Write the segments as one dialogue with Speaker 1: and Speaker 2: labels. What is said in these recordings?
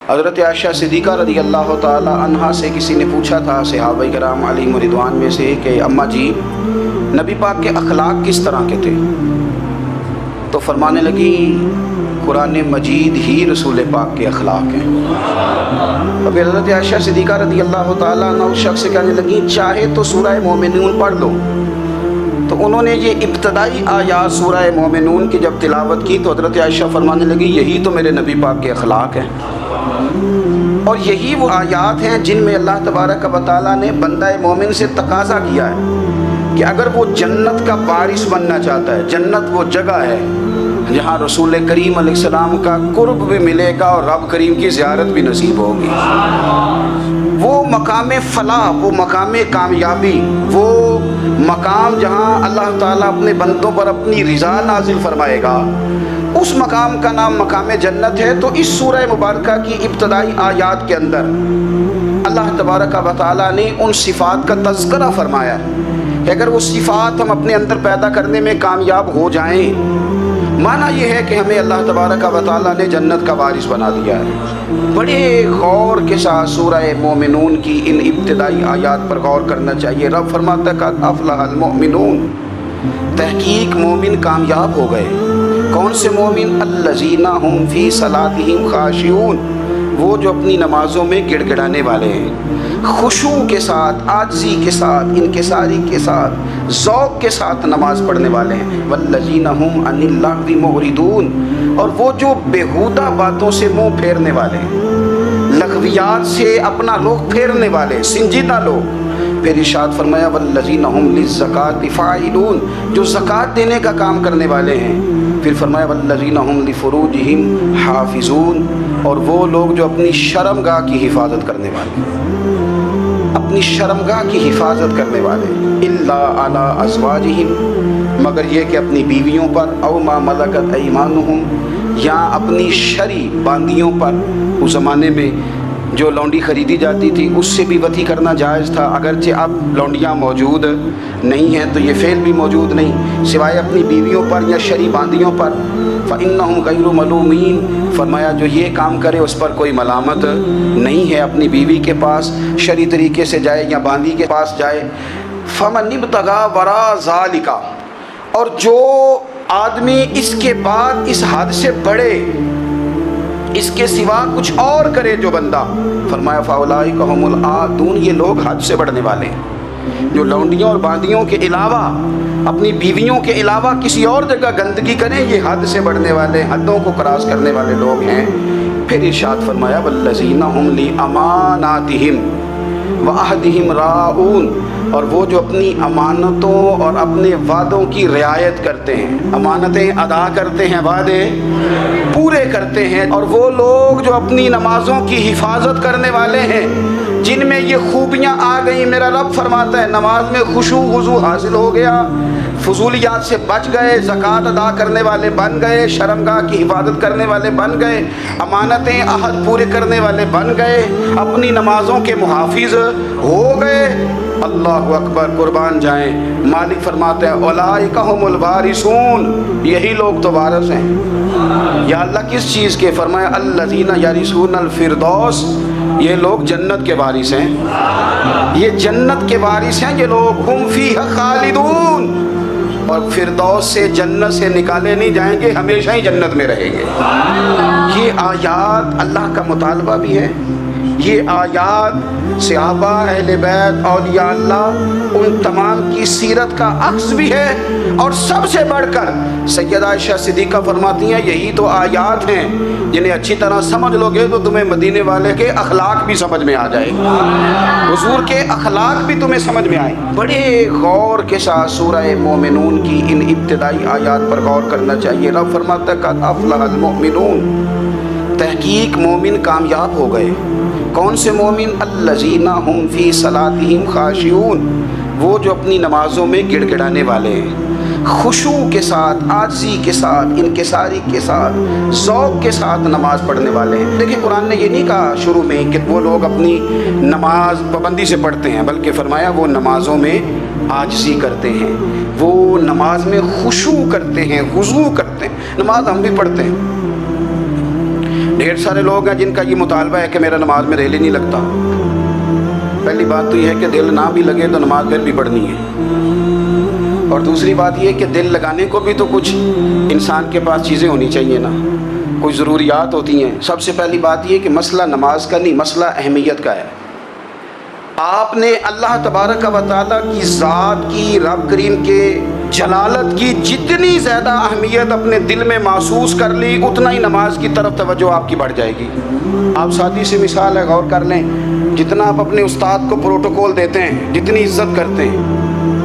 Speaker 1: حضرت عائشہ صدیقہ رضی اللہ تعالی عنہا سے کسی نے پوچھا تھا صحابہ کرام علیہم رضوان میں سے کہ اماں جی نبی پاک کے اخلاق کس طرح کے تھے؟ تو فرمانے لگی قرآن مجید ہی رسول پاک کے اخلاق ہیں۔ اب حضرت عائشہ صدیقہ رضی اللہ تعالیٰ عنہ اس شخص سے کہنے لگی چاہے تو سورہ مومنون پڑھ لو۔ تو انہوں نے یہ ابتدائی آیات سورہ مومنون کی جب تلاوت کی تو حضرت عائشہ فرمانے لگی یہی تو میرے نبی پاک کے اخلاق ہیں، اور یہی وہ آیات ہیں جن میں اللہ تبارک و تعالیٰ نے بندہ مومن سے تقاضا کیا ہے کہ اگر وہ جنت کا وارث بننا چاہتا ہے، جنت وہ جگہ ہے جہاں رسول کریم علیہ السلام کا قرب بھی ملے گا اور رب کریم کی زیارت بھی نصیب ہوگی، وہ مقام فلاح، وہ مقام کامیابی، وہ مقام جہاں اللہ تعالیٰ اپنے بندوں پر اپنی رضا نازل فرمائے گا، اس مقام کا نام مقام جنت ہے۔ تو اس سورہ مبارکہ کی ابتدائی آیات کے اندر اللہ تبارک و تعالیٰ نے ان صفات کا تذکرہ فرمایا کہ اگر وہ صفات ہم اپنے اندر پیدا کرنے میں کامیاب ہو جائیں، معنی یہ ہے کہ ہمیں اللہ تبارک و تعالیٰ نے جنت کا وارث بنا دیا ہے۔ بڑے غور کے ساتھ سورہ مومنون کی ان ابتدائی آیات پر غور کرنا چاہیے۔ رب فرماتا ہے قد افلح المؤمنون، تحقیق مومن کامیاب ہو گئے۔ کون سے مومن؟ الذین هم فی صلاتہم خاشعون، وہ جو اپنی نمازوں میں گڑ گڑانے والے ہیں، خشوع کے ساتھ، عاجزی کے ساتھ، انکساری کے ساتھ، ذوق کے ساتھ نماز پڑھنے والے ہیں۔ والذین هم عن اللغو معرضون، اور وہ جو بیہودہ باتوں سے منہ پھیرنے والے ہیں، لغویات سے اپنا رخ پھیرنے والے، سنجیدہ لوگ۔ پھر ارشاد فرمایا والذین هم للزکاۃ فاعلون، جو زکوٰۃ دینے کا کام کرنے والے ہیں۔ پھر فرمایا والذین هم لفروجہم حافظون، اور وہ لوگ جو اپنی شرمگاہ کی حفاظت کرنے والے ہیں، اپنی شرمگاہ کی حفاظت کرنے والے، الا علی ازواجہم، مگر یہ کہ اپنی بیویوں پر، او ما ملکت ایمانہم، یا اپنی شرعی باندیوں پر۔ اس زمانے میں جو لونڈی خریدی جاتی تھی اس سے بھی وطی کرنا جائز تھا، اگرچہ اب لونڈیاں موجود نہیں ہیں تو یہ فعل بھی موجود نہیں، سوائے اپنی بیویوں پر یا شرعی باندیوں پر۔ فإنہم غیر ملومین، فرمایا جو یہ کام کرے اس پر کوئی ملامت نہیں ہے، اپنی بیوی کے پاس شرعی طریقے سے جائے یا باندی کے پاس جائے۔ فمن ابتغى وراء ذلک، اور جو آدمی اس کے بعد اس حد سے بڑھے، اس کے سوا کچھ اور کرے جو بندہ، فرمایا فاولئک هم العادون، یہ لوگ حد سے بڑھنے والے ہیں، جو لونڈیوں اور باندیوں کے علاوہ، اپنی بیویوں کے علاوہ کسی اور جگہ گندگی کریں، یہ حد سے بڑھنے والے، حدوں کو کراس کرنے والے لوگ ہیں۔ پھر ارشاد فرمایا والذین هم لاماناتہم وعہدہم راعون، اور وہ جو اپنی امانتوں اور اپنے وعدوں کی رعایت کرتے ہیں، امانتیں ادا کرتے ہیں، وعدے پورے کرتے ہیں، اور وہ لوگ جو اپنی نمازوں کی حفاظت کرنے والے ہیں، جن میں یہ خوبیاں آ گئیں۔ میرا رب فرماتا ہے نماز میں خشوع وضو حاصل ہو گیا، فضولیات سے بچ گئے، زکوٰۃ ادا کرنے والے بن گئے، شرمگاہ کی حفاظت کرنے والے بن گئے، امانتیں عہد پورے کرنے والے بن گئے، اپنی نمازوں کے محافظ ہو گئے۔ اللہ اکبر، قربان جائیں۔ مالک فرماتے ہیں اولئک هم الوارثون، یہی لوگ تو وارث ہیں۔ یا اللہ کس چیز کے؟ فرمایا الذین یرثون الفردوس، یہ لوگ جنت کے وارث ہیں، یہ جنت کے وارث ہیں یہ لوگ۔ ہم فیہا خالدون، اور فردوس سے، جنت سے نکالے نہیں جائیں گے، ہمیشہ ہی جنت میں رہیں گے۔ یہ آیات اللہ کا مطالبہ بھی ہے، یہ آیات صحابہ، اہل بیت، اولیاء اللہ، ان تمام کی سیرت کا عکس بھی ہے، اور سب سے بڑھ کر سیدہ عائشہ صدیقہ فرماتی ہیں یہی تو آیات ہیں جنہیں اچھی طرح سمجھ لو گے تو تمہیں مدینے والے کے اخلاق بھی سمجھ میں آ جائے گا، حضور کے اخلاق بھی تمہیں سمجھ میں آئے۔ بڑے غور کے ساتھ سورہ مومنون کی ان ابتدائی آیات پر غور کرنا چاہیے۔ رب فرماتا ہے قد افلح المؤمنون، تحقیق مومن کامیاب ہو گئے۔ کون سے مومن؟ الذین هم فی صلاتہم خاشعون، وہ جو اپنی نمازوں میں گڑ گڑانے والے ہیں، خشوع کے ساتھ، عاجزی کے ساتھ، انکساری کے ساتھ، ذوق کے ساتھ نماز پڑھنے والے ہیں۔ دیکھیں قرآن نے یہ نہیں کہا شروع میں کہ وہ لوگ اپنی نماز پابندی سے پڑھتے ہیں، بلکہ فرمایا وہ نمازوں میں عاجزی کرتے ہیں، وہ نماز میں خشوع کرتے ہیں، خضوع کرتے ہیں۔ نماز ہم بھی پڑھتے ہیں، ڈھیر سارے لوگ ہیں جن کا یہ مطالبہ ہے کہ میرا نماز میں دل ہی نہیں لگتا۔ پہلی بات تو یہ ہے کہ دل نہ بھی لگے تو نماز پھر بھی پڑھنی ہے، اور دوسری بات یہ ہے کہ دل لگانے کو بھی تو کچھ انسان کے پاس چیزیں ہونی چاہیے نا، کچھ ضروریات ہوتی ہیں۔ سب سے پہلی بات یہ کہ مسئلہ نماز کا نہیں، مسئلہ اہمیت کا ہے۔ آپ نے اللہ تبارک و تعالیٰ کی ذات کی، رب کریم کے جلالت کی جتنی زیادہ اہمیت اپنے دل میں محسوس کر لی، اتنا ہی نماز کی طرف توجہ آپ کی بڑھ جائے گی۔ آپ سادی سی مثال ہے، غور کر لیں، جتنا آپ اپنے استاد کو پروٹوکول دیتے ہیں، جتنی عزت کرتے ہیں،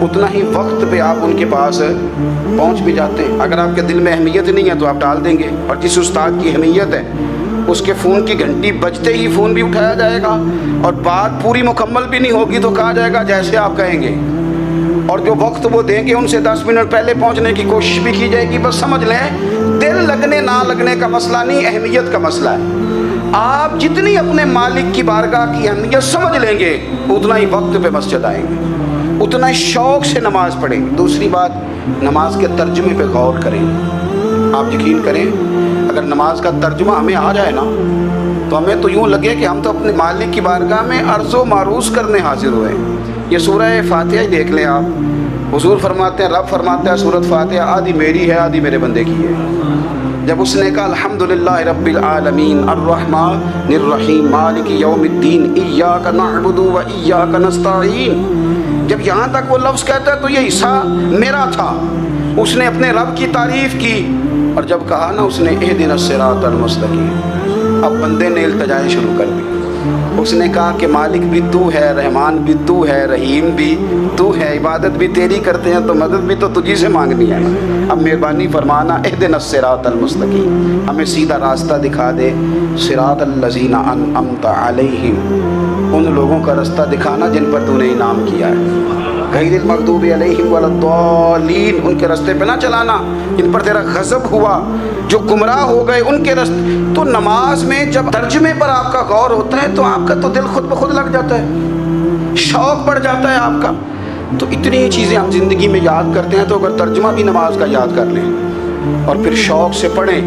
Speaker 1: اتنا ہی وقت پہ آپ ان کے پاس پہنچ بھی جاتے ہیں۔ اگر آپ کے دل میں اہمیت نہیں ہے تو آپ ٹال دیں گے، اور جس استاد کی اہمیت ہے اس کے فون کی گھنٹی بجتے ہی فون بھی اٹھایا جائے گا، اور بات پوری مکمل بھی نہیں ہوگی تو کہا جائے گا جیسے آپ کہیں گے، اور جو وقت وہ دیں گے ان سے 10 منٹ پہلے پہنچنے کی کوشش بھی کی جائے گی۔ بس سمجھ لیں، دل لگنے نہ لگنے کا مسئلہ نہیں، اہمیت کا مسئلہ ہے۔ آپ جتنی اپنے مالک کی بارگاہ کی اہمیت سمجھ لیں گے، اتنا ہی وقت پہ مسجد آئیں گے، اتنا ہی شوق سے نماز پڑھیں گے۔ دوسری بات، نماز کے ترجمے پہ غور کریں۔ آپ یقین کریں، اگر نماز کا ترجمہ ہمیں آ جائے نا تو ہمیں تو یوں لگے کہ ہم تو اپنے مالک کی بارگاہ میں عرض و معروض کرنے حاضر ہوئے۔ یہ سورہ فاتحہ ہی دیکھ لیں آپ، حضور فرماتے ہیں، رب فرماتا ہے سورۃ فاتحہ آدھی میری ہے آدھی میرے بندے کی ہے۔ جب اس نے کہا الحمدللہ رب العالمین الرحمن الرحیم مالک یوم الدین ایاک نعبد و ایاک نستعین، جب یہاں تک وہ لفظ کہتا ہے تو یہ حصہ میرا تھا۔ اس نے اپنے رب کی تعریف کی، اور جب کہا نا اس نے اہدنا الصراط المستقیم، اب بندے نے التجائیں شروع کر دی۔ اس نے کہا کہ مالک بھی تو ہے، رحمان بھی تو ہے، رحیم بھی تو ہے، عبادت بھی تیری کرتے ہیں تو مدد بھی تو تجھی سے مانگنی ہے نا۔ اب مہربانی فرمانا اہدنا الصراط المستقیم، ہمیں سیدھا راستہ دکھا دے، صراط الذین انعمت علیہم، ان لوگوں کا راستہ دکھانا جن پر تو نے انعام کیا ہے، غیر المغضوب علیہم ولا الضالین، ان کے راستے پہ نہ چلانا جن پر تیرا غضب ہوا، جو گمراہ ہو گئے ان کے راستے۔ تو نماز میں جب ترجمے پر آپ کا غور ہوتا ہے تو آپ کا تو دل خود بخود لگ جاتا ہے، شوق بڑھ جاتا ہے آپ کا۔ تو اتنی چیزیں ہم زندگی میں یاد کرتے ہیں، تو اگر ترجمہ بھی نماز کا یاد کر لیں اور پھر شوق سے پڑھیں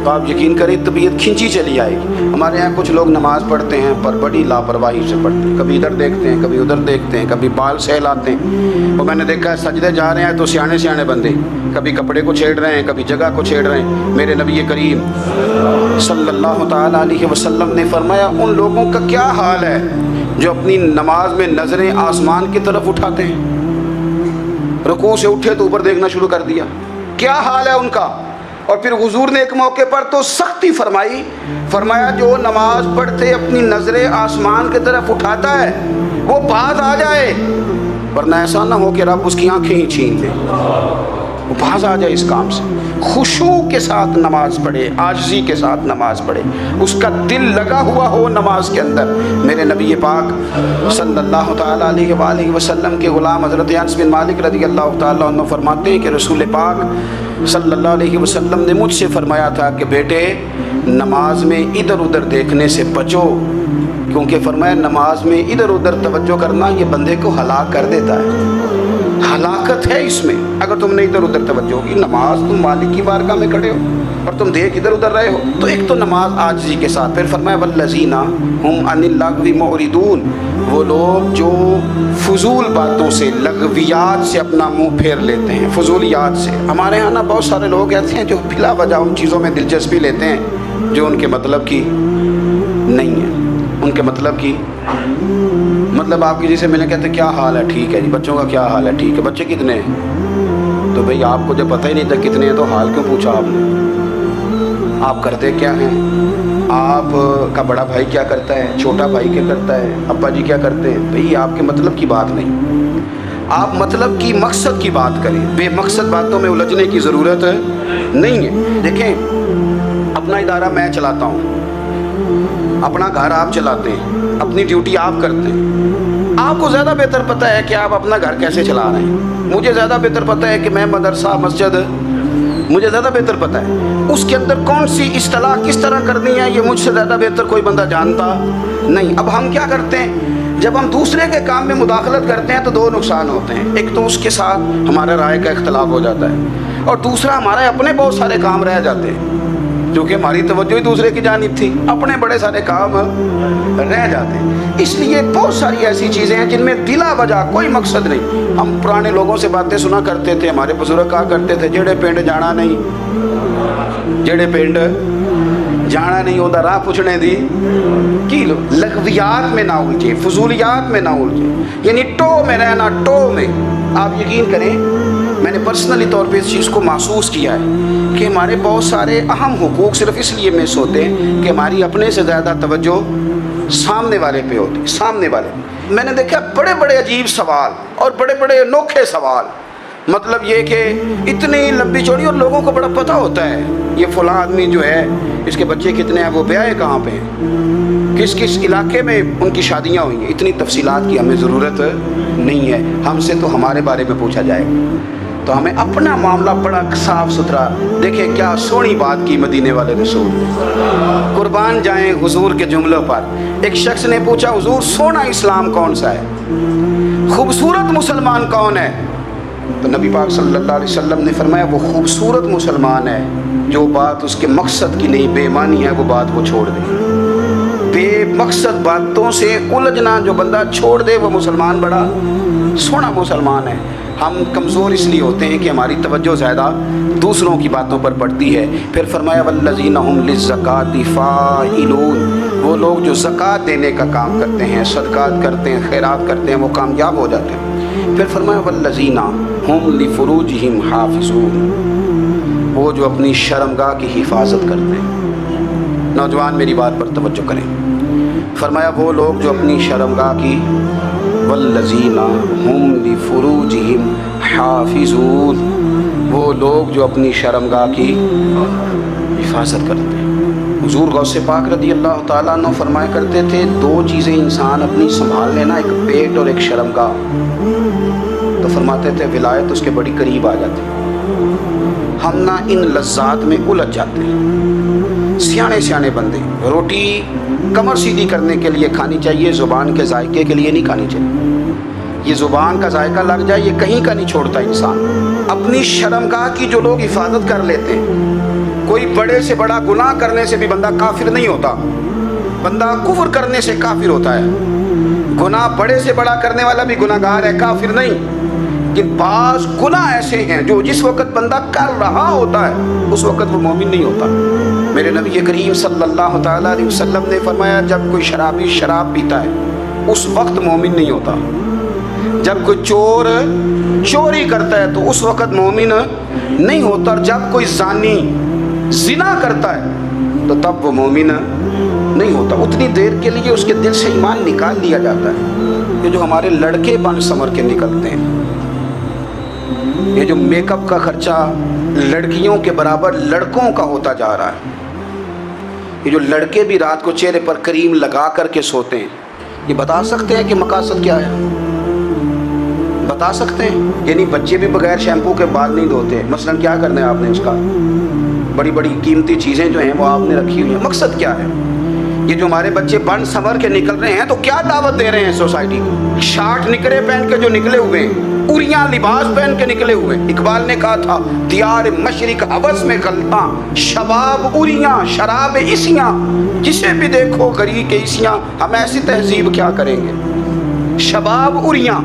Speaker 1: تو آپ یقین کریں طبیعت کھنچی چلی آئے گی۔ ہمارے یہاں کچھ لوگ نماز پڑھتے ہیں پر بڑی لاپرواہی سے پڑھتے ہیں، کبھی ادھر دیکھتے ہیں کبھی ادھر دیکھتے ہیں، کبھی بال سہلاتے ہیں۔ اور میں نے دیکھا ہے سجدے جا رہے ہیں تو سیانے سیانے بندے کبھی کپڑے کو چھیڑ رہے ہیں کبھی جگہ کو چھیڑ رہے ہیں۔ میرے نبی کریم صلی اللہ تعالیٰ علیہ وسلم نے فرمایا ان لوگوں کا کیا حال ہے جو اپنی نماز میں نظریں آسمان کی طرف اٹھاتے ہیں، رکوع سے اٹھے تو اوپر دیکھنا شروع کر دیا، کیا حال ہے ان کا۔ اور پھر حضور نے ایک موقع پر تو سختی فرمائی، فرمایا جو نماز پڑھتے اپنی نظریں آسمان کی طرف اٹھاتا ہے وہ باز آ جائے، ورنہ ایسا نہ ہو کہ رب اس کی آنکھیں ہی چھین لے، وہ باز آ جائے اس کام سے۔ خشوع کے ساتھ نماز پڑھے، عاجزی کے ساتھ نماز پڑھے، اس کا دل لگا ہوا ہو نماز کے اندر۔ میرے نبی پاک صلی اللہ تعالیٰ علیہ وآلہ وسلم کے غلام حضرت انس بن مالک رضی اللہ تعالیٰ عنہ فرماتے ہیں کہ رسول پاک صلی اللہ علیہ وسلم نے مجھ سے فرمایا تھا کہ بیٹے نماز میں ادھر ادھر دیکھنے سے بچو، کیونکہ فرمایا نماز میں ادھر ادھر توجہ کرنا یہ بندے کو ہلاک کر دیتا ہے، ہلاکت ہے اس میں۔ اگر تم نے ادھر ادھر توجہ ہوگی، نماز تم مالک کی بارگاہ میں کھڑے ہو اور تم دیکھ ادھر ادھر رہے ہو، تو ایک تو نماز عاجزی کے ساتھ، پھر فرمایا والذین ہم عن اللغو معرضون، وہ لوگ جو فضول باتوں سے، لغویات سے اپنا منہ پھیر لیتے ہیں، فضولیات سے۔ ہمارے یہاں نا بہت سارے لوگ ایسے ہیں جو بلا وجہ ان چیزوں میں دلچسپی لیتے ہیں جو ان کے مطلب کی نہیں ہے، ان کے مطلب کی مطلب آپ کسی سے ملیں کہتے ہیں کیا حال ہے، ٹھیک ہے جی، بچوں کا کیا حال ہے، ٹھیک ہے، بچے کتنے ہیں؟ تو بھئی آپ کو جب پتہ ہی نہیں تھا کتنے ہیں تو حال کیوں پوچھا آپ نے؟ آپ کرتے کیا ہیں؟ آپ کا بڑا بھائی کیا کرتا ہے، چھوٹا بھائی کیا کرتا ہے، ابا جی کیا کرتے ہیں؟ بھئی آپ کے مطلب کی بات نہیں، آپ مطلب کی مقصد کی بات کریں، بے مقصد باتوں میں الجھنے کی ضرورت نہیں ہے۔ دیکھیں اپنا ادارہ میں چلاتا ہوں، اپنا گھر آپ چلاتے ہیں، اپنی ڈیوٹی آپ کرتے ہیں، آپ کو زیادہ بہتر پتہ ہے کہ آپ اپنا گھر کیسے چلا رہے ہیں، مجھے زیادہ بہتر پتہ ہے کہ میں مدرسہ مسجد مجھے زیادہ بہتر پتہ ہے، اس کے اندر کون سی اصطلاح کس طرح کرنی ہے یہ مجھ سے زیادہ بہتر کوئی بندہ جانتا نہیں۔ اب ہم کیا کرتے ہیں، جب ہم دوسرے کے کام میں مداخلت کرتے ہیں تو دو نقصان ہوتے ہیں، ایک تو اس کے ساتھ ہمارا رائے کا اختلاف ہو جاتا ہے، اور دوسرا ہمارے اپنے بہت سارے کام رہ جاتے ہیں۔ کیونکہ ہماری توجہ ہی دوسرے کی جانب تھی، اپنے بڑے سارے کام رہ جاتے ہیں۔ اس لیے بہت ساری ایسی چیزیں ہیں جن میں بلا وجہ کوئی مقصد نہیں۔ ہم پرانے لوگوں سے باتیں سنا کرتے تھے، ہمارے بزرگ کہا کرتے تھے جڑے پنڈ جانا نہیں، جڑے پنڈ جانا نہیں ہوتا راہ پوچھنے دی کی لو، لغویات میں نہ الجھے، فضولیات میں نہ الجھے، یعنی ٹو میں رہنا، ٹو میں۔ آپ یقین کریں میں نے پرسنلی طور پہ اس چیز کو محسوس کیا ہے کہ ہمارے بہت سارے اہم حقوق صرف اس لیے مس ہوتے ہیں کہ ہماری اپنے سے زیادہ توجہ سامنے والے پہ ہوتی، سامنے والے۔ میں نے دیکھا بڑے بڑے عجیب سوال اور بڑے بڑے انوکھے سوال، مطلب یہ کہ اتنی لمبی چوڑی، اور لوگوں کو بڑا پتہ ہوتا ہے یہ فلاں آدمی جو ہے اس کے بچے کتنے ہیں، وہ بیاہ کہاں پہ ہیں، کس کس علاقے میں ان کی شادیاں ہوئی ہیں۔ اتنی تفصیلات کی ہمیں ضرورت نہیں ہے، ہم سے تو ہمارے بارے میں پوچھا جائے گا، تو ہمیں اپنا معاملہ بڑا صاف ستھرا۔ دیکھیں کیا سونی بات کی مدینے والے رسول، قربان جائیں حضور کے جملوں پر۔ ایک شخص نے پوچھا حضور سونا اسلام کون سا ہے، خوبصورت مسلمان کون ہے؟ تو نبی پاک صلی اللہ علیہ وسلم نے فرمایا وہ خوبصورت مسلمان ہے جو بات اس کے مقصد کی نہیں، بے معنی ہے وہ بات وہ چھوڑ دے۔ بے مقصد باتوں سے الجھنا جو بندہ چھوڑ دے وہ مسلمان بڑا سونا مسلمان ہے۔ ہم کمزور اس لیے ہوتے ہیں کہ ہماری توجہ زیادہ دوسروں کی باتوں پر پڑتی ہے۔ پھر فرمایا والذین ھم للزکاۃ فاعلون، وہ لوگ جو زکوٰۃ دینے کا کام کرتے ہیں، صدقات کرتے ہیں، خیرات کرتے ہیں، وہ کامیاب ہو جاتے ہیں۔ پھر فرمایا والذین ھم لفروجہم حافظون، وہ جو اپنی شرمگاہ کی حفاظت کرتے ہیں۔ نوجوان میری بات پر توجہ کریں، فرمایا وہ لوگ جو اپنی شرمگاہ کی، والذین ھم لفروجہم حافظون، وہ لوگ جو اپنی شرمگاہ کی حفاظت کرتے ہیں۔ حضور غوث پاک رضی اللہ تعالیٰ عنہ فرمایا کرتے تھے دو چیزیں انسان اپنی سنبھال لینا، ایک پیٹ اور ایک شرمگاہ، تو فرماتے تھے ولایت اس کے بڑی قریب آ جاتی۔ ہم نہ ان لذات میں الجھ جاتے ہیں۔ سیانے سیانے بندے، روٹی کمر سیدھی کرنے کے لیے کھانی چاہیے، زبان کے ذائقے کے لیے نہیں کھانی چاہیے۔ یہ زبان کا ذائقہ لگ جائے یہ کہیں کا نہیں چھوڑتا انسان۔ اپنی شرمگاہ کی جو لوگ حفاظت کر لیتے ہیں، کوئی بڑے سے بڑا گناہ کرنے سے بھی بندہ کافر نہیں ہوتا، بندہ کفر کرنے سے کافر ہوتا ہے۔ گناہ بڑے سے بڑا کرنے والا بھی گناہ گار ہے، کافر نہیں۔ کہ بعض گناہ ایسے ہیں جو جس وقت بندہ کر رہا ہوتا ہے اس وقت وہ مومن نہیں ہوتا۔ میرے نبی کریم صلی اللہ تعالیٰ علیہ وسلم نے فرمایا جب کوئی شرابی شراب پیتا ہے اس وقت مومن نہیں ہوتا، جب کوئی چور چوری کرتا ہے تو اس وقت مومن نہیں ہوتا، اور جب کوئی زانی زنا کرتا ہے تو تب وہ مومن نہیں ہوتا۔ اتنی دیر کے لیے اس کے دل سے ایمان نکال لیا جاتا ہے۔ یہ جو ہمارے لڑکے بن سمر کے نکلتے ہیں، یہ جو میک اپ کا خرچہ لڑکیوں کے برابر لڑکوں کا ہوتا جا رہا ہے، یہ جو لڑکے بھی رات کو چہرے پر کریم لگا کر کے سوتے ہیں، یہ بتا سکتے ہیں کہ مقاصد کیا ہے؟ بتا سکتے ہیں؟ یعنی بچے بھی بغیر شیمپو کے بال نہیں دھوتے، مثلا کیا کرنا ہے آپ نے اس کا؟ بڑی بڑی قیمتی چیزیں جو ہیں وہ آپ نے رکھی ہوئی ہیں، مقصد کیا ہے؟ یہ جو ہمارے بچے بن سنور کے نکل رہے ہیں تو کیا دعوت دے رہے ہیں سوسائٹی کو؟ شارٹ نکرے پہن کے جو نکلے ہوئے ہیں، اریاں لباس پہن کے نکلے ہوئے ہیں۔ اقبال نے کہا تھا دیار مشرق ہوس میں غلطاں، شباب اریاں شراب عیسیاں، جسے بھی دیکھو غری کے عیسیاں۔ ہم ایسی تہذیب کیا کریں گے؟ شباب اریاں،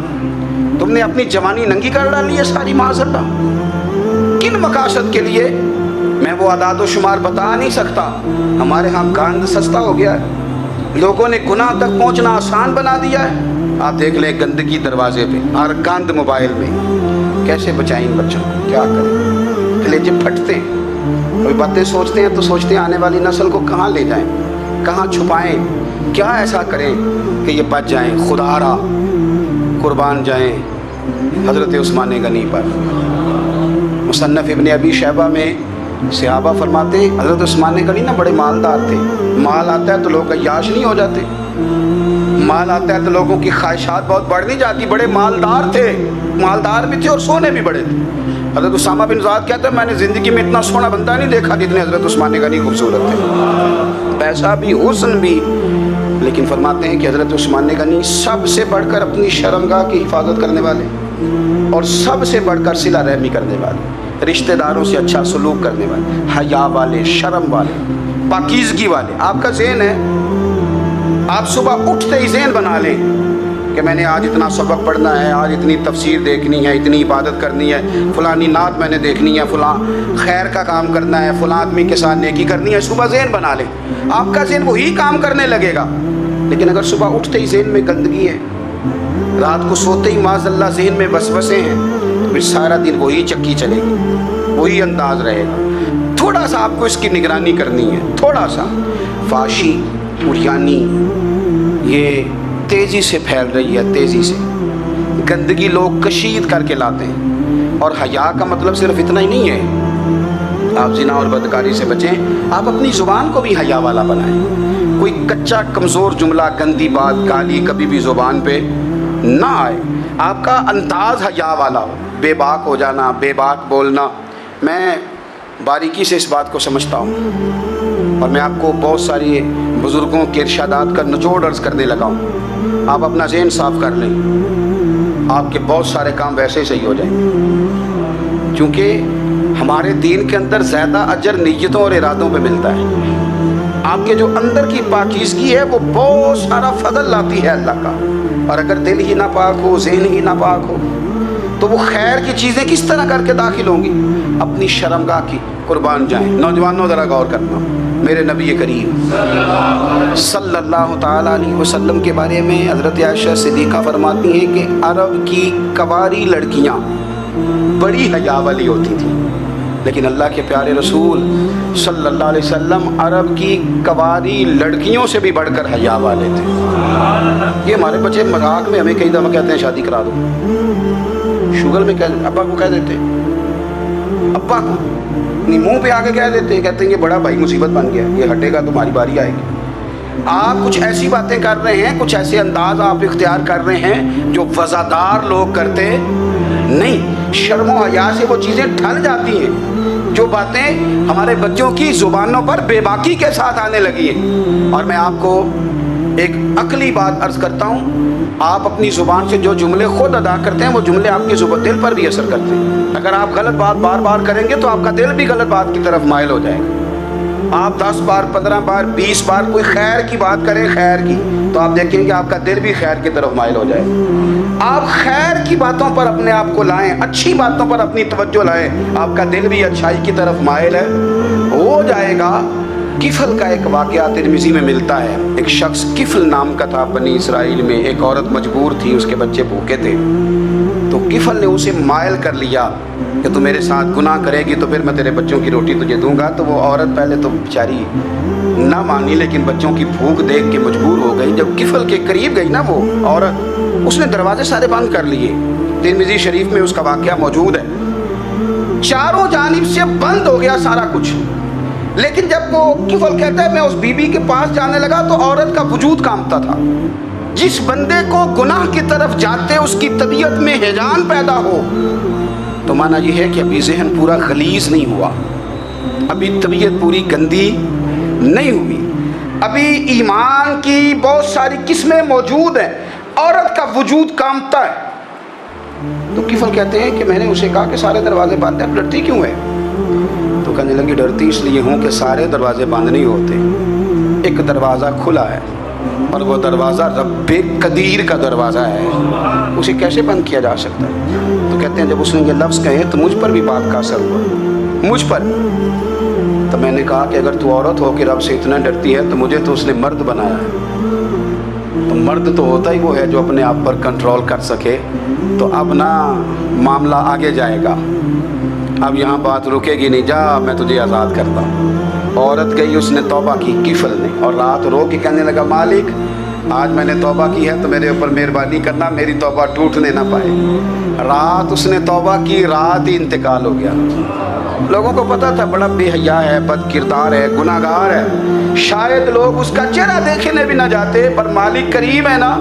Speaker 1: تم نے اپنی جوانی ننگی کر ڈالی ہے ساری معذرت۔ کن مقاصد کے لیے؟ میں وہ اعداد و شمار بتا نہیں سکتا۔ ہمارے ہاں گاند سستا ہو گیا ہے، لوگوں نے گناہ تک پہنچنا آسان بنا دیا ہے۔ آپ دیکھ لیں گندگی دروازے پہ اور گند موبائل میں، کیسے بچائیں بچوں کو؟ کیا کریں؟ کلیجے پھٹتے ہیں، کوئی باتیں سوچتے ہیں تو سوچتے ہیں آنے والی نسل کو کہاں لے جائیں، کہاں چھپائیں، کیا ایسا کریں کہ یہ بچ جائیں۔ خدا را قربان جائیں حضرت عثمان غنی پر۔ مصنف ابن ابی شیبہ میں صحابہ فرماتے ہیں حضرت عثمان غنی نا بڑے مالدار تھے۔ مال آتا ہے تو لوگ عیاش نہیں ہو جاتے، مال آتا ہے تو لوگوں کی خواہشات بہت بڑھ نہیں جاتی۔ بڑے مالدار تھے، مالدار بھی تھے اور سونے بھی بڑے تھے۔ حضرت اسامہ بن زید کہتے ہیں میں نے زندگی میں اتنا سونا بندہ نہیں دیکھا جتنے حضرت عثمان غنی خوبصورت تھے، پیسہ بھی حسن بھی۔ لیکن فرماتے ہیں کہ حضرت عثمان غنی سب سے بڑھ کر اپنی شرمگاہ کی حفاظت کرنے والے اور سب سے بڑھ کر صلہ رحمی کرنے والے۔ رشتہ داروں سے اچھا سلوک کرنے والے، حیا والے، شرم والے، پاکیزگی والے. آپ کا ذہن ہے، آپ صبح اٹھتے ہی ذہن بنا لیں کہ میں نے آج اتنا سبق پڑھنا ہے، آج اتنی تفسیر دیکھنی ہے، اتنی عبادت کرنی ہے، فلانی نعت میں نے دیکھنی ہے، فلاں خیر کا کام کرنا ہے، فلاں آدمی کے ساتھ نیکی کرنی ہے. صبح ذہن بنا لیں، آپ کا ذہن وہی کام کرنے لگے گا. لیکن اگر صبح اٹھتے ہی ذہن میں گندگی ہے، رات کو سوتے ہی معاذ اللہ ذہن میں وسوسے ہیں، تو پھر سارا دن وہی چکی چلے گی، وہی انداز رہے گا. تھوڑا سا آپ کو اس کی نگرانی کرنی ہے. تھوڑا سا فحاشی، عریانی یہ تیزی سے پھیل رہی ہے، تیزی سے گندگی لوگ کشید کر کے لاتے ہیں. اور حیا کا مطلب صرف اتنا ہی نہیں ہے آپ زنا اور بدکاری سے بچیں، آپ اپنی زبان کو بھی حیا والا بنائیں. کوئی کچا کمزور جملہ، گندی بات، گالی کبھی بھی زبان پہ نہ آئے. آپ کا انداز حیا والا ہو. بے باک ہو جانا، بے باک بولنا، میں باریکی سے اس بات کو سمجھتا ہوں اور میں آپ کو بہت ساری بزرگوں کے ارشادات کا نچوڑ عرض کرنے لگا ہوں. آپ اپنا ذہن صاف کر لیں، آپ کے بہت سارے کام ویسے ہی صحیح ہو جائیں گے. کیونکہ ہمارے دین کے اندر زیادہ اجر نیتوں اور ارادوں پہ ملتا ہے. آپ کے جو اندر کی پاکیزگی ہے وہ بہت سارا فضل لاتی ہے اللہ کا. اور اگر دل ہی ناپاک ہو، ذہن ہی ناپاک ہو، تو وہ خیر کی چیزیں کس طرح کر کے داخل ہوں گی؟ اپنی شرمگاہ کی قربان جائیں. نوجوانوں ذرا غور کرنا، میرے نبی کریم صلی اللہ تعالیٰ علیہ وسلم کے بارے میں حضرت عائشہ صدیقہ فرماتی ہیں کہ عرب کی کواری لڑکیاں بڑی حیا والی ہوتی تھیں، لیکن اللہ کے پیارے رسول صلی اللہ علیہ وسلم عرب کی کواری لڑکیوں سے بھی بڑھ کر حیا والے تھے. یہ ہمارے بچے مذاق میں ہمیں کئی دفعہ کہتے ہیں شادی کرا دو، شوگر میں ابا کو کہہ دیتے ہیں، ابا کو منہ پہ آ کے کہہ دیتے ہیں، کہتے ہیں یہ بڑا بھائی مصیبت بن گیا، یہ ہٹے گا تمہاری باری آئے گی. آپ کچھ ایسی باتیں کر رہے ہیں، کچھ ایسے انداز آپ اختیار کر رہے ہیں جو وزادار لوگ کرتے نہیں. شرم و حیا سے وہ چیزیں ڈھل جاتی ہیں جو باتیں ہمارے بچوں کی زبانوں پر بے باکی کے ساتھ آنے لگی ہیں. اور میں آپ کو ایک عقلی بات عرض کرتا ہوں، آپ اپنی زبان سے جو جملے خود ادا کرتے ہیں وہ جملے آپ کے دل پر بھی اثر کرتے ہیں. اگر آپ غلط بات بار بار کریں گے تو آپ کا دل بھی غلط بات کی طرف مائل ہو جائے گا. آپ 10 بار 15 بار 20 بار کوئی خیر کی بات کریں، خیر کی، تو آپ دیکھیں گے آپ کا دل بھی خیر کی طرف مائل ہو جائے. آپ خیر کی باتوں پر اپنے آپ کو لائیں، اچھی باتوں پر اپنی توجہ لائیں، آپ کا دل بھی اچھائی کی طرف مائل ہو جائے گا. کفل کا ایک واقعہ ترمذی میں ملتا ہے. ایک شخص کفل نام کا تھا بنی اسرائیل میں. ایک عورت مجبور تھی، اس کے بچے بھوکے تھے، تو کفل نے اسے مائل کر لیا کہ تو میرے ساتھ گناہ کرے گی تو پھر میں تیرے بچوں کی روٹی تجھے دوں گا. تو وہ عورت پہلے تو بیچاری نہ مانی، لیکن بچوں کی بھوک دیکھ کے مجبور ہو گئی. جب کفل کے قریب گئی نا وہ عورت، اس نے دروازے سارے بند کر لیے. ترمذی شریف میں اس کا واقعہ موجود ہے. چاروں جانب سے بند ہو گیا سارا کچھ. لیکن جب وہ کفل کہتا ہے میں اس بی بی کے پاس جانے لگا تو عورت کا وجود کانپتا تھا. جس بندے کو گناہ کی طرف جاتے اس کی طبیعت میں ہیجان پیدا ہو، تو مانا یہ ہے کہ ابھی ذہن پورا غلیظ نہیں ہوا، ابھی طبیعت پوری گندی نہیں ہوئی، ابھی ایمان کی بہت ساری قسمیں موجود ہیں، عورت کا وجود کانپتا ہے. تو کفل کہتے ہیں کہ میں نے اسے کہا کہ سارے دروازے بند ہیں، ڈرتی کیوں ہے؟ تو کہنے لگی ڈرتی اس لیے ہوں کہ سارے دروازے بند نہیں ہوتے، ایک دروازہ کھلا ہے اور وہ دروازہ رب قدیر کا دروازہ ہے، اسے کیسے بند کیا جا سکتا ہے؟ تو کہتے ہیں جب اس نے یہ لفظ کہے تو مجھ پر بھی بات کا اثر ہوا، مجھ پر. تو میں نے کہا کہ اگر تو عورت ہو کے رب سے اتنا ڈرتی ہے تو مجھے تو اس نے مرد بنایا ہے، تو مرد تو ہوتا ہی وہ ہے جو اپنے آپ پر کنٹرول کر سکے. تو اب نا معاملہ آگے جائے گا، اب یہاں بات رکے گی نہیں، جا میں تجھے آزاد کرتا ہوں. عورت گئی، اس نے توبہ کی کفل نے، اور رات رو کے کہنے لگا مالک آج میں نے توبہ کی ہے تو میرے اوپر مہربانی کرنا، میری توبہ ٹوٹنے نہ پائے. رات اس نے توبہ کی، رات ہی انتقال ہو گیا. لوگوں کو پتا تھا بڑا بے حیا ہے، بد کردار ہے، گناہ گار ہے، شاید لوگ اس کا چہرہ دیکھنے بھی نہ جاتے، پر مالک کریم ہے نا.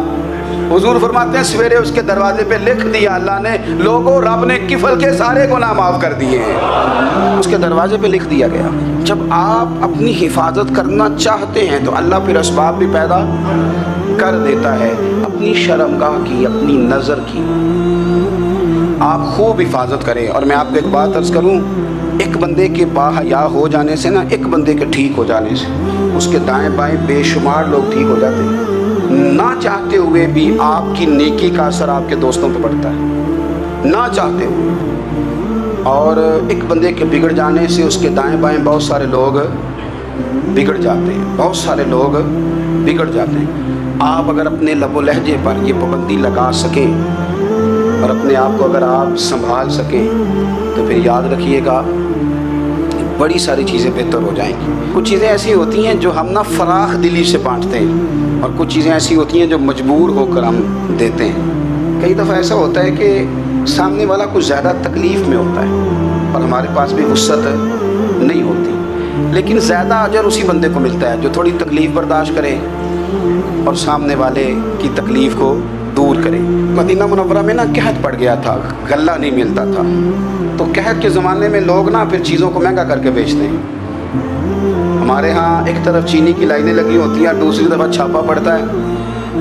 Speaker 1: حضور فرماتے ہیں سویرے اس کے دروازے پہ لکھ دیا اللہ نے، لوگوں رب نے کفل کے سارے گناہ معاف کر دیے ہیں، اس کے دروازے پہ لکھ دیا گیا. جب آپ اپنی حفاظت کرنا چاہتے ہیں تو اللہ پھر اسباب بھی پیدا کر دیتا ہے، اپنی شرمگاہ کی، اپنی نظر کی. آپ خوب حفاظت کریں. اور میں آپ کو ایک بات عرض کروں, ایک بندے کے باحیا ہو جانے سے نا, ایک بندے کے ٹھیک ہو جانے سے اس کے دائیں بائیں بے شمار لوگ ٹھیک ہو جاتے ہیں. نہ چاہتے ہوئے بھی آپ کی نیکی کا اثر آپ کے دوستوں پہ پڑتا ہے, نہ چاہتے ہوئے. اور ایک بندے کے بگڑ جانے سے اس کے دائیں بائیں بہت سارے لوگ بگڑ جاتے ہیں, بہت سارے لوگ بگڑ جاتے ہیں. آپ اگر اپنے لب و لہجے پر یہ پابندی لگا سکیں اور اپنے آپ کو اگر آپ سنبھال سکیں تو پھر یاد رکھیے گا بڑی ساری چیزیں بہتر ہو جائیں گی. کچھ چیزیں ایسی ہوتی ہیں جو ہم نا فراخ دلی سے بانٹتے ہیں, اور کچھ چیزیں ایسی ہوتی ہیں جو مجبور ہو کر ہم دیتے ہیں. کئی دفعہ ایسا ہوتا ہے کہ سامنے والا کچھ زیادہ تکلیف میں ہوتا ہے اور ہمارے پاس بھی وسعت نہیں ہوتی, لیکن زیادہ اجر اسی بندے کو ملتا ہے جو تھوڑی تکلیف برداشت کرے اور سامنے والے کی تکلیف کو دور کرے. مدینہ منورہ میں نا قحط پڑ گیا تھا, غلہ نہیں ملتا تھا, تو قحط کے زمانے میں لوگ نا پھر چیزوں کو مہنگا کر کے بیچتے ہیں. ہمارے ہاں ایک طرف چینی کی لائنیں لگی ہوتی ہیں, دوسری طرف چھاپا پڑتا ہے,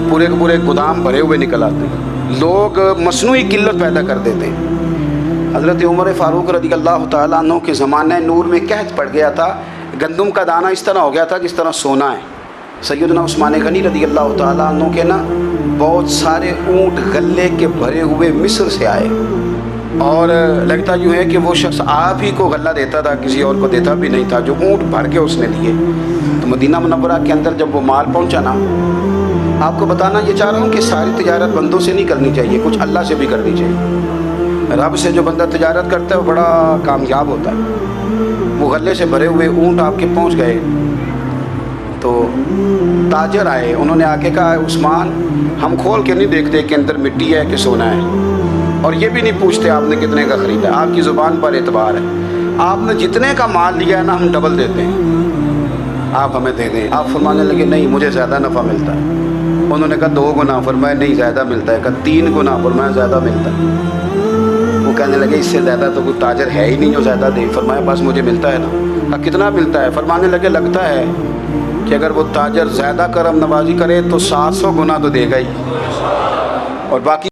Speaker 1: پورے کے پورے گودام بھرے ہوئے نکل آتے ہیں. لوگ مصنوعی قلت پیدا کر دیتے ہیں. حضرت عمر فاروق رضی اللہ تعالیٰ عنہ کے زمانہ نور میں قحط پڑ گیا تھا, گندم کا دانہ اس طرح ہو گیا تھا جس طرح سونا ہے. سیدنا عثمان غنی رضی اللہ تعالیٰ عنہ کے نا بہت سارے اونٹ غلے کے بھرے ہوئے مصر سے آئے, اور لگتا یوں ہے کہ وہ شخص آپ ہی کو غلہ دیتا تھا, کسی اور کو دیتا بھی نہیں تھا, جو اونٹ بھر کے اس نے لیے. تو مدینہ منورہ کے اندر جب وہ مال پہنچا نا, آپ کو بتانا یہ چاہ رہا ہوں کہ ساری تجارت بندوں سے نہیں کرنی چاہیے, کچھ اللہ سے بھی کرنی چاہیے. رب سے جو بندہ تجارت کرتا ہے وہ بڑا کامیاب ہوتا ہے. وہ غلے سے بھرے ہوئے اونٹ آپ کے پہنچ گئے تو تاجر آئے, انہوں نے آ کے کہا عثمان ہم کھول کے نہیں دیکھتے کہ اندر مٹی ہے کہ سونا ہے, اور یہ بھی نہیں پوچھتے آپ نے کتنے کا خریدا, آپ کی زبان پر اعتبار ہے, آپ نے جتنے کا مال لیا ہے نا ہم ڈبل دیتے ہیں, آپ ہمیں دے دیں. آپ فرمانے لگے نہیں مجھے زیادہ نفع ملتا ہے. انہوں نے کہا 2 گنا, فرمایا نہیں زیادہ ملتا ہے. کہا 3 گنا, فرمایا زیادہ ملتا ہے. وہ کہنے لگے اس سے زیادہ تو کوئی تاجر ہے ہی نہیں جو زیادہ دے. فرمایا بس مجھے ملتا ہے نا. کہا کتنا ملتا ہے؟ فرمانے لگے لگتا ہے کہ اگر وہ تاجر زیادہ کرم نوازی کرے تو 700 گنا تو دے گا ہی, اور باقی